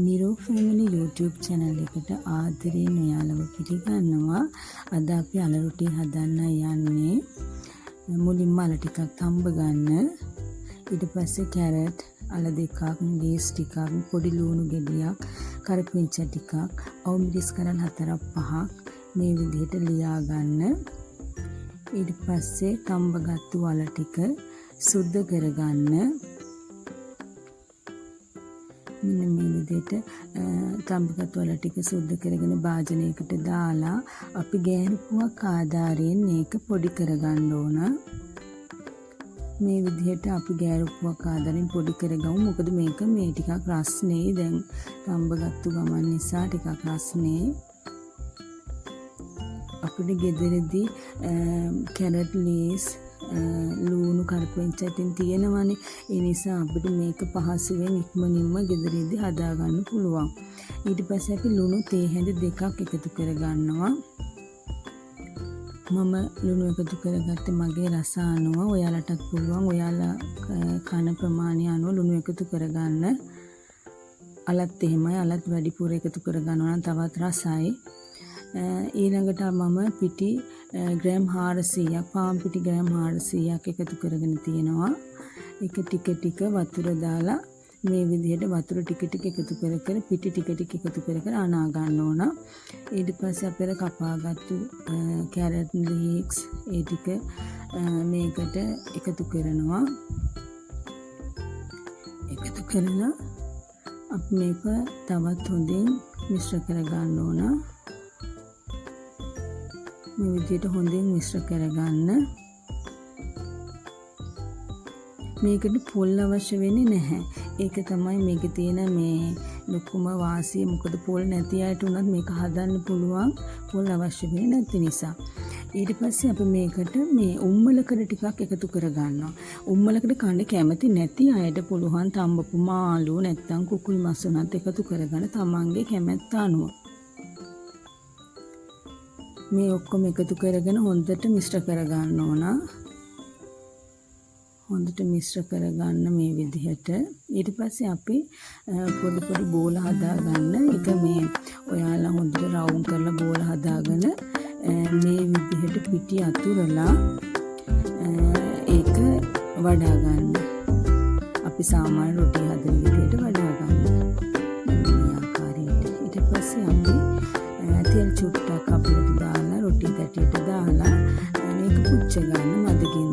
නිරෝ family YouTube channel එකට ආදරයෙන් ඔයාලව පිළිගන්නවා. අද අපි අල රොටි හදන්න යන්නේ. මුලින්ම අල ටිකක් තඹ ගන්න. ඊට පස්සේ කැරට්, අල දෙකක්, ලේස් ටිකක්, පොඩි ලුණු ගෙඩියක්, කරපිංච ටිකක්, අවුමිරිස් කරන් 4-5ක් මේ විදිහට ලියා ගන්න. ඊට පස්සේ තඹගත්තු අල ටික සුද්ධ කරගන්න. මෙන්න මේ විදිහට තඹගත්තු අල ටික සුද්ධ කරගෙන භාජනයකට දාලා අපි ගෑනුපුවක් ආධාරයෙන් මේක පොඩි කරගන්න ඕන. මේ විදිහට අපි ගෑනුපුවක් ආධාරයෙන් පොඩි කරගමු. මොකද මේක මේ ටිකක් රස්නේ. දැන් තඹගත්තු ගමන් නිසා ටිකක් රස්නේ. අපිට ගෙදරදී කැරට්, ලේස්, ලුණු, කරපිංචාටින් තියෙනවනේ. ඒ නිසා අපිට මේක පහසුවෙන් ඉක්මනින්ම ගෙදරදී හදා ගන්න පුළුවන්. ඊට පස්සේ අපි ලුණු තේ හැඳ දෙකක් එකතු කර ගන්නවා. මම ලුණු එකතු කරගත්තේ මගේ රස අනුව. ඔයාලටත් පුළුවන් ඔයාලා කන ප්‍රමාණය අනුව ලුණු එකතු කරගන්න. අලත් එහෙමයි. අලත් වැඩිපුර එකතු කරගන්නවා නම් තවත් රසයි. ඊළඟට මම පිටි ග්‍රෑම් 400ක්, පාන් පිටි ග්‍රෑම් 400ක් එකතු කරගෙන තියෙනවා. ඒක ටික ටික වතුර දාලා මේ විදිහට වතුර ටික ටික එකතු කර පිටි ටික ටික එකතු කර අනා ගන්න ඕන. ඊට පස්සේ අපේ කපාගත්තු කැරට්, ලීක්ස් ඒ ටික මේකට එකතු කරනවා. එකතු කරලා අපි මේක තවත් හොඳින් මිශ්‍ර කර ගන්න ඕන. මේ විදිහට හොඳින් මිශ්‍ර කරගන්න. මේකට පොල් අවශ්‍ය වෙන්නේ නැහැ. ඒක තමයි මේකේ තියෙන මේ ලොකුම වාසිය. මොකද පොල් නැති අයට උනත් මේක හදන්න පුළුවන්. පොල් අවශ්‍ය වෙන්නේ නැති නිසා. ඊට පස්සේ අපි මේකට මේ උම්මලකඩ ටිකක් එකතු කරගන්නවා. උම්මලකඩ කන්න කැමති නැති අයට පුළුවන් තඹපු මාළු නැත්නම් කුකුල් මස් උනත් එකතු කරගන්න තමන්ගේ කැමැත්ත අනුව. මේ ඔක්කොම එකතු කරගෙන හොඳට මිශ්‍ර කරගන්න ඕන. හොඳට මිශ්‍ර කරගන්න මේ විදිහට. ඊට පස්සේ අපි පොඩි පොඩි බෝල හදාගන්න. ඒක මේ ඔයාලා හොඳට රවුම් කරලා බෝල හදාගෙන මේ විදිහට පිටි අතුරලා ඒක වඩා ගන්න. අපි සාමාන්‍ය රොටි හදන විදිහට වඩා ගන්න. මේ ආකාරයට. ඊට පස්සේ අපි තෙල් චුට්ටක් අපලට දාලා රොටි තැටියට දාලා මේක පුච්ච ගන්න. මදකින්